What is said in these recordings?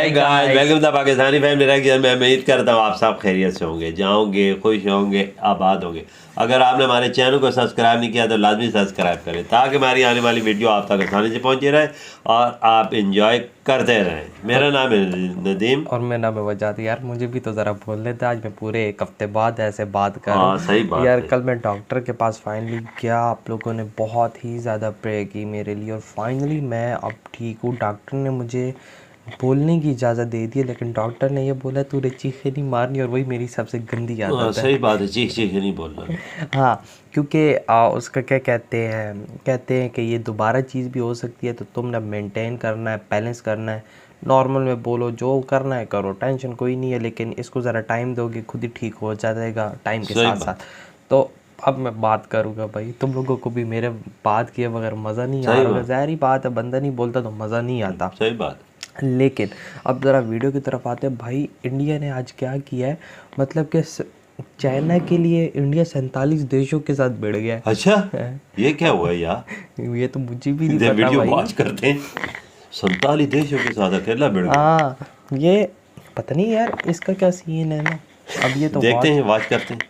Hi guys, welcome to Pakistani family reaction. मैं उम्मीद करता हूँ आप सब खैरियत से होंगे, जाओगे, खुश होंगे, आबाद होंगे। अगर आपने हमारे चैनल को सब्सक्राइब नहीं किया तो लाजमी सब्सक्राइब करें ताकि हमारी आने वाली वीडियो आप तक आसानी से पहुँचे रहे और आप इंजॉय करते रहें। मेरा नाम है नदीम और मेरा नाम है वजाद। यार मुझे भी तो ज़रा बोलने थे, आज मैं पूरे एक हफ्ते बाद ऐसे बात कर रहा हूँ। सही बात यार है। कल मैं डॉक्टर के पास फाइनली गया, आप लोगों ने बहुत ही ज़्यादा प्रे की मेरे लिए और फाइनली मैं अब ठीक हूँ। डॉक्टर ने मुझे बोलने की इजाज़त दे दी है, लेकिन डॉक्टर ने ये बोला तू चीखें नहीं मारनी, और वही मेरी सबसे गंदी आदत है। सही बात है, चीख चीख नहीं बोलना। हाँ, क्योंकि उसका क्या कहते हैं कि ये दोबारा चीज़ भी हो सकती है, तो तुमने मेंटेन करना है, बैलेंस करना है। नॉर्मल में बोलो, जो करना है करो, टेंशन कोई नहीं है, लेकिन इसको ज़रा टाइम दोगे खुद ही ठीक हो जाएगा टाइम के साथ साथ। तो अब मैं बात करूँगा भाई, तुम लोगों को भी मेरे बात किए बगैर मज़ा नहीं आ रहा। ज़ाहिर बात है, बंदा नहीं बोलता तो मज़ा नहीं आता। सही बात। लेकिन अब ज़रा वीडियो की तरफ आते हैं। भाई इंडिया ने आज क्या किया है, मतलब कि चाइना के लिए इंडिया 47 देशों के साथ भिड़ गया है। अच्छा, ये क्या हुआ यार? ये तो मुझे भी नहीं पता वीडियो भाई। वॉच करते हैं, 47 देशों के साथ अकेला भिड़ गया। हाँ, ये पता नहीं यार इसका क्या सीन है ना। अब ये तो देखते हैं, वॉच करते हैं।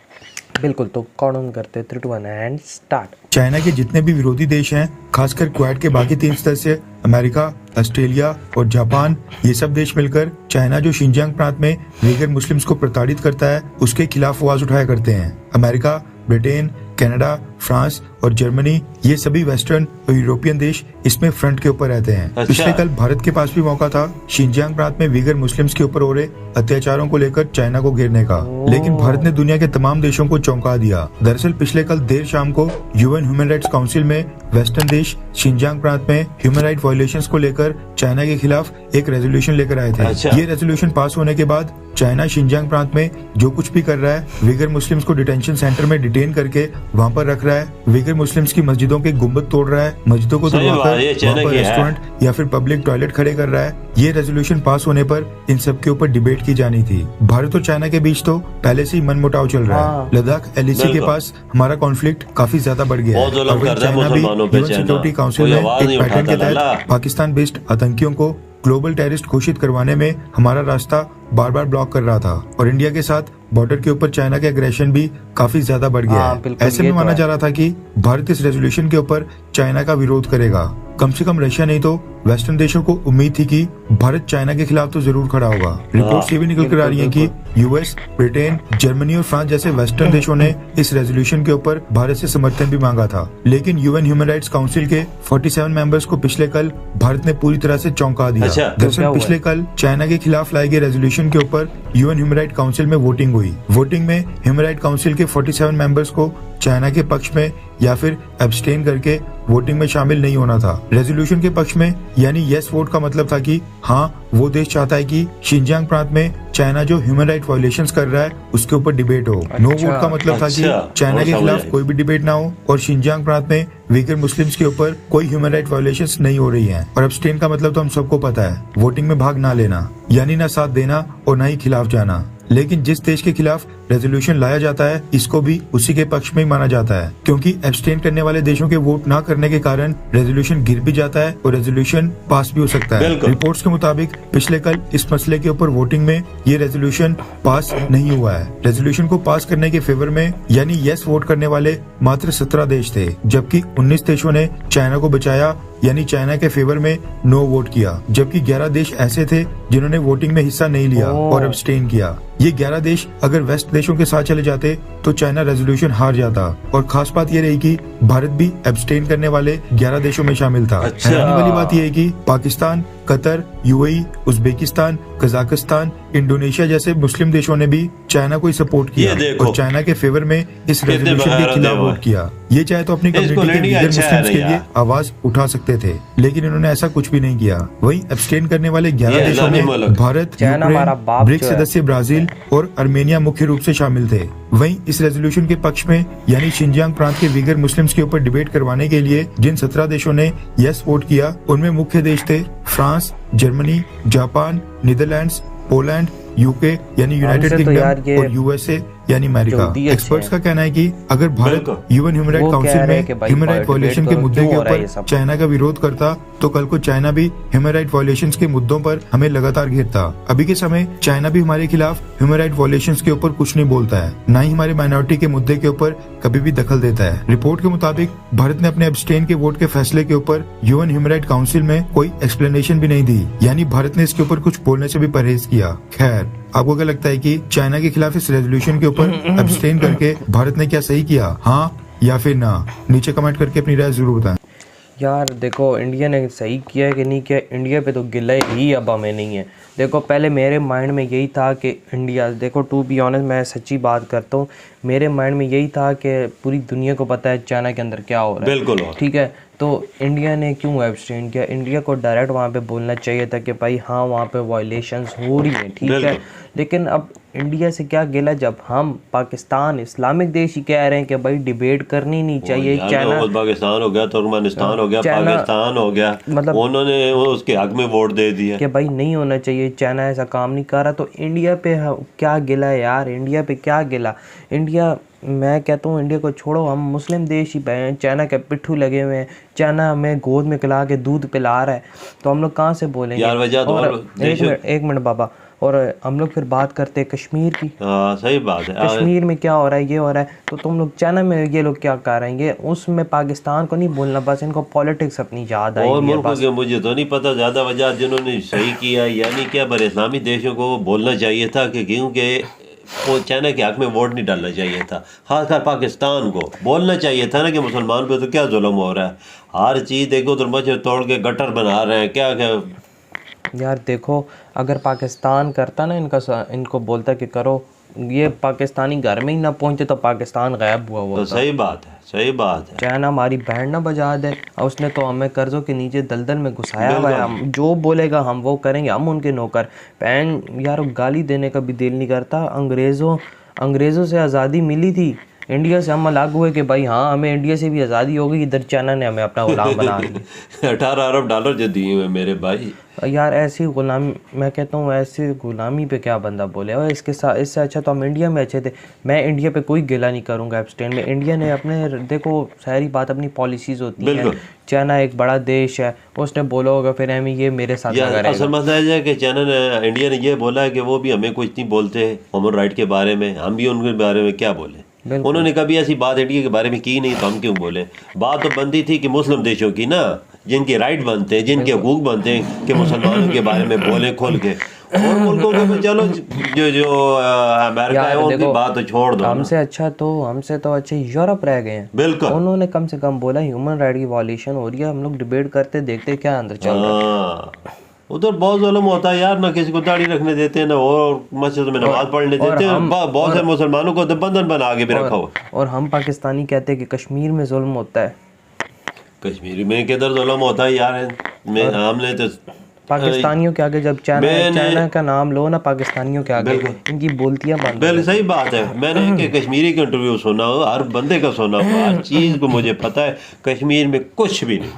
बिल्कुल, तो काउंट करते हैं 3 2 1 एंड स्टार्ट। चाइना के जितने भी विरोधी देश हैं, खासकर क्वाड के बाकी 3 सदस्य अमेरिका, ऑस्ट्रेलिया और जापान, ये सब देश मिलकर चाइना जो शिनजियांग प्रांत में वीगर मुस्लिम्स को प्रताड़ित करता है उसके खिलाफ आवाज उठाया करते हैं। अमेरिका, ब्रिटेन, कनाडा, फ्रांस और जर्मनी, ये सभी वेस्टर्न और यूरोपियन देश इसमें फ्रंट के ऊपर रहते हैं। अच्छा। पिछले कल भारत के पास भी मौका था शिनजियांग प्रांत में वीगर मुस्लिम्स के ऊपर हो रहे अत्याचारों को लेकर चाइना को घेरने का, लेकिन भारत ने दुनिया के तमाम देशों को चौंका दिया। दरअसल पिछले कल देर शाम को यूएन ह्यूमन राइट्स काउंसिल में वेस्टर्न देश शिनजियांग प्रांत में ह्यूमन राइट वायलेशंस को लेकर चाइना के खिलाफ एक रेजोल्यूशन लेकर आए थे। अच्छा। ये रेजोल्यूशन पास होने के बाद चाइना शिनजियांग प्रांत में जो कुछ भी कर रहा है, वीगर मुस्लिम्स को डिटेंशन सेंटर में डिटेन करके वहाँ पर रख रहा है, वीगर मुस्लिम्स की मस्जिदों के गुंबद तोड़ रहा है, मस्जिदों को तोड़कर वहाँ पर रेस्टोरेंट या फिर पब्लिक टॉयलेट खड़े कर रहा है। ये रेजोल्यूशन पास होने पर इन सब के ऊपर डिबेट की जानी थी। भारत और चाइना के बीच तो पहले से ही मनमुटाव चल रहा है। लद्दाख एलएसी के पास हमारा कॉन्फ्लिक्ट काफी ज्यादा बढ़ गया है और चाइना भी यूएन सिक्योरिटी काउंसिल में एक पैटर्न के तहत पाकिस्तान बेस्ड आतंकियों को ग्लोबल टेररिस्ट घोषित करवाने में हमारा रास्ता बार बार ब्लॉक कर रहा था और इंडिया के साथ बॉर्डर के ऊपर चाइना के एग्रेशन भी काफी ज्यादा बढ़ गया है। ऐसे में माना जा रहा था कि भारत इस रेजोल्यूशन के ऊपर चाइना का विरोध करेगा। कम से कम रशिया नहीं तो वेस्टर्न देशों को उम्मीद थी कि भारत चाइना के खिलाफ तो जरूर खड़ा होगा। रिपोर्ट्स ये भी निकल कर आ रही है कि यूएस, ब्रिटेन, जर्मनी और फ्रांस जैसे वेस्टर्न देशों ने इस रेजोल्यूशन के ऊपर भारत से समर्थन भी मांगा था, लेकिन यूएन ह्यूमन राइट्स काउंसिल के 47 मेंबर्स को पिछले कल भारत ने पूरी तरह से चौंका दिया। दरअसल पिछले कल चाइना के खिलाफ लाए गए रेजोल्यूशन के ऊपर यूएन ह्यूमन राइट काउंसिल में वोटिंग हुई। वोटिंग में ह्यूमन राइट काउंसिल के 47 मेंबर्स को चाइना के पक्ष में या फिर एब्सटेन करके वोटिंग में शामिल नहीं होना था। रेजोल्यूशन के पक्ष में यानी यस वोट का मतलब था कि हाँ, वो देश चाहता है कि शिनजियांग प्रांत में चाइना जो ह्यूमन राइट वायलेशंस कर रहा है उसके ऊपर डिबेट हो। नो वोट का मतलब था कि चाइना के खिलाफ कोई भी डिबेट ना हो और शिनजियांग प्रांत में वीगर मुस्लिम्स के ऊपर कोई ह्यूमन राइट वायलेशंस नहीं हो रही हैं। और एब्सटेन का मतलब तो हम सबको पता है, वोटिंग में भाग ना लेना, यानी ना साथ देना और ना ही खिलाफ जाना। लेकिन जिस देश के खिलाफ रेजोल्यूशन लाया जाता है इसको भी उसी के पक्ष में ही माना जाता है, क्योंकि एब्सटेन करने वाले देशों के वोट ना करने के कारण रेजोल्यूशन गिर भी जाता है और रेजोल्यूशन पास भी हो सकता है। रिपोर्ट्स के मुताबिक पिछले कल इस मसले के ऊपर वोटिंग में ये रेजोल्यूशन पास नहीं हुआ है। रेजोल्यूशन को पास करने के फेवर में यानी यस वोट करने वाले मात्र 17 देश थे, जबकि 19 देशों ने चाइना को बचाया यानी चाइना के फेवर में नो वोट किया, जबकि 11 देश ऐसे थे जिन्होंने वोटिंग में हिस्सा नहीं लिया और एब्सटेन किया। ये 11 देश अगर वेस्ट देशों के साथ चले जाते तो चाइना रेजोल्यूशन हार जाता और खास बात ये रही कि भारत भी एब्सटेन करने वाले 11 देशों में शामिल था। हैरानी वाली बात यह है कि Pakistan, Qatar, UAE, Uzbekistan, Kazakhstan, Indonesia जैसे मुस्लिम देशों ने भी चाइना को सपोर्ट किया और चाइना के फेवर में इस रेजोल्यूशन के खिलाफ वोट किया। ये चाहे तो अपनी कम्युनिटी के वीगर मुस्लिम्स के लिए आवाज उठा सकते थे, लेकिन इन्होंने ऐसा कुछ भी नहीं किया। वहीं एब्सटेन करने वाले 11 देशों में भारत, यूक्रेन, ब्रिक्स सदस्य ब्राजील और अर्मेनिया मुख्य रूप से शामिल थे। वहीं इस रेजोल्यूशन के पक्ष में यानी शिनजियांग प्रांत के वीगर मुस्लिम्स के ऊपर डिबेट करवाने के लिए जिन 17 देशों ने यस वोट किया उनमें मुख्य देश थे France, Germany, Japan, Netherlands, Poland, UK यानी यूनाइटेड किंगडम और यूएसए, यानी अमेरिका। जल्दी अच्छे एक्सपर्ट्स हैं। का कहना है कि अगर भारत बिल्कुल। यूएन ह्यूमन राइट वो कह काउंसिल रहे में हैं कि भाई ह्यूमन राइट डिबेट वायलेशन के करो, मुद्दे के क्यों हो रहा है ऊपर ये सब? चाइना का विरोध करता तो कल को चाइना भी ह्यूमन राइट वायलेशंस के मुद्दों पर हमें लगातार घेरता। अभी के समय चाइना भी हमारे खिलाफ ह्यूमन राइट वायलेशंस के ऊपर कुछ नहीं बोलता है, न ही हमारे माइनॉरिटी के मुद्दे के ऊपर कभी भी दखल देता है। रिपोर्ट के मुताबिक भारत ने अपने एब्सटेन के वोट के फैसले के ऊपर यूएन ह्यूमन राइट काउंसिल में कोई एक्सप्लेनेशन भी नहीं दी, यानी भारत ने इसके ऊपर कुछ बोलने से भी परहेज किया। खैर, आपको क्या लगता है कि चाइना के खिलाफ इस रेजोल्यूशन के ऊपर एब्सटेन करके भारत ने क्या सही किया, हाँ या फिर ना? नीचे कमेंट करके अपनी राय जरूर बताएं। यार देखो, इंडिया ने सही किया है कि नहीं किया, इंडिया पे तो गिला ही अब हमें नहीं है। देखो, पहले मेरे माइंड में यही था कि इंडिया, देखो टू बी ऑनेस्ट मैं सच्ची बात करता हूँ, मेरे माइंड में यही था कि पूरी दुनिया को पता है चाइना के अंदर क्या हो रहा है। बिल्कुल। ठीक है, तो इंडिया ने क्यों एब्सटेन किया? इंडिया को डायरेक्ट वहाँ पे बोलना चाहिए था कि भाई हाँ वहाँ पे वायलेशंस हो रही हैं, ठीक है। लेकिन अब इंडिया से क्या गिला जब हम पाकिस्तान इस्लामिक देश ही कह रहे हैं कि भाई डिबेट करनी नहीं चाहिए। चाइना, पाकिस्तान हो गया, तुर्कमेनिस्तान हो गया, चाइना- पाकिस्तान हो गया, मतलब उन्होंने उसके हक में वोट दे दिया कि भाई नहीं होना चाहिए, चाइना ऐसा काम नहीं कर रहा। तो इंडिया पे क्या गिला है यार? इंडिया पे क्या गिला? इंडिया, मैं कहता हूँ इंडिया को छोड़ो, हम मुस्लिम देश ही हैं, चाइना के पिट्ठू लगे हुए हैं, चाइना हमें गोद में खिला के दूध पिला रहा है, तो हम लोग कहाँ से बोलेंगे यार? वजह तो और एक मिनट बाबा, और हम लोग फिर बात करते हैं कश्मीर की। हाँ सही बात है। कश्मीर में क्या हो रहा है, ये हो रहा है, तो तुम लोग चाइना में ये लोग क्या कर रहे हैं? उसमें पाकिस्तान को नहीं बोलना, बस इनको पॉलिटिक्स अपनी याद आई और है मुल्कों बस। के मुझे तो नहीं पता ज़्यादा वजह जिन्होंने सही किया यानी क्या, पर इस्लामी देशों को बोलना चाहिए था कि क्योंकि वो चाइना के हक में वोट नहीं डालना चाहिए था। खासकर पाकिस्तान को बोलना चाहिए था ना कि मुसलमान पे तो क्या जुल्म हो रहा है, हर चीज़ देखो तो मच्छर तोड़ के गटर बना रहे हैं, क्या क्या। यार देखो, अगर पाकिस्तान करता ना इनको बोलता कि करो, ये पाकिस्तानी घर में ही ना पहुंचे तो पाकिस्तान गायब हुआ तो सही बात है, सही बात है। चाइना हमारी बैंड ना बजा दे, और उसने तो हमें कर्जों के नीचे दलदल में घुसाया हुआ है। हम जो बोलेगा हम वो करेंगे, हम उनके नौकर। पैन यार, गाली देने का भी दिल नहीं करता। अंग्रेज़ों से आज़ादी मिली थी, इंडिया से हम अलग हुए कि भाई हाँ हमें इंडिया से भी आज़ादी हो गई, इधर चाइना ने हमें अपना गुलाम बना लिया। 18 अरब डॉलर जो दिए हुए मेरे भाई। यार ऐसी गुलामी, मैं कहता हूँ ऐसी गुलामी पे क्या बंदा बोले। और इसके साथ इससे अच्छा तो हम इंडिया में अच्छे थे। मैं इंडिया पे कोई गिला नहीं करूँगा एब्सटेन में। इंडिया ने अपने, देखो सारी बात अपनी पॉलिसीज़ होती है। चाइना एक बड़ा देश है, उसने बोला होगा फिर हमें ये मेरे साथ लगा रहेगा। असल मसला है कि चाइना ने, इंडिया ने ये बोला है कि वो भी हमें कुछ नहीं बोलते ह्यूमन राइट के बारे में, हम भी उनके बारे में क्या बोले। उन्होंने कभी ऐसी बात इंडिया के बारे में की नहीं, तो हम क्यों बोले? बात तो बनती थी कि मुस्लिम देशों की ना, जिनके राइट बनते हैं, जिनके हकूक बनते हैं, कि मुसलमानों के बारे में बोले खोल के। और मुल्कों के चलो जो अमेरिका है उनकी बात तो छोड़ दो। हमसे तो अच्छे यूरोप रह गए हैं। बिल्कुल, उन्होंने कम से कम बोला ह्यूमन राइट की वायलेशन हो रही है, हम लोग डिबेट करते देखते क्या अंदर चल रहा है। उधर बहुत जुल्म होता है यार, ना किसी को दाढ़ी रखने देते हैं, ना और मस्जिद में नमाज पढ़ने देते हैं। बहुत से मुसलमानों को तो बंधन बना के भी रखा हुआ। और हम पाकिस्तानी कहते हैं कि कश्मीर में जुल्म होता है। कश्मीर में किधर जुल्म होता है यार? हमने तो पाकिस्तानियों के आगे जब चाइना का नाम लो ना, पाकिस्तानियों के आगे इनकी बोलतियां बंद। बिल्कुल सही बात है। मैंने कि कश्मीरी का इंटरव्यू सुना हो, हर बंदे का सुना हो, हर चीज़ को मुझे पता है। कश्मीर में कुछ भी नहीं,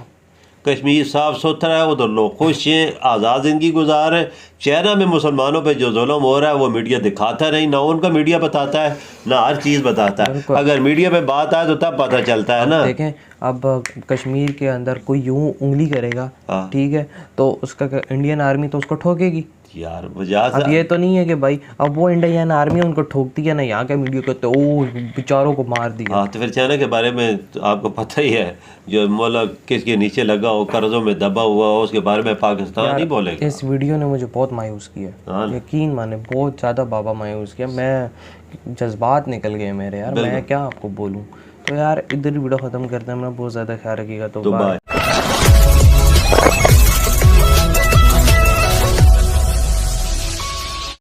कश्मीर साफ़ सुथरा है, उधर लोग खुश हैं, आज़ाद ज़िंदगी गुजार है। चाइना में मुसलमानों पे जो जुल्म हो रहा है वो मीडिया दिखाता नहीं, ना उनका मीडिया बताता है, ना हर चीज़ बताता है। अगर मीडिया पे बात आए तो तब पता चलता है ना। देखें, अब कश्मीर के अंदर कोई यूं उंगली करेगा, ठीक है, तो उसका इंडियन आर्मी तो उसको ठोकेगी यार। अब ये तो नहीं है कि भाई अब वो इंडियन आर्मी उनको ठोकती है ना, यहाँ के मीडिया कहते ओ बेचारों को मार दिया। हाँ, तो फिर चाइना के बारे में तो आपको पता ही है, जो मुल्क किसके नीचे लगा हो, कर्जों में दबा हुआ हो, उसके बारे में पाकिस्तान नहीं बोलेगा। इस वीडियो ने मुझे बहुत मायूस किया, यकीन माने बहुत ज़्यादा बाबा मायूस किया। मैं जज्बात निकल गए मेरे यार, मैं क्या आपको बोलूँ। तो यार इधर वीडियो ख़त्म करते हैं, मैं बहुत ज़्यादा ख्याल रखिएगा। तो बाय।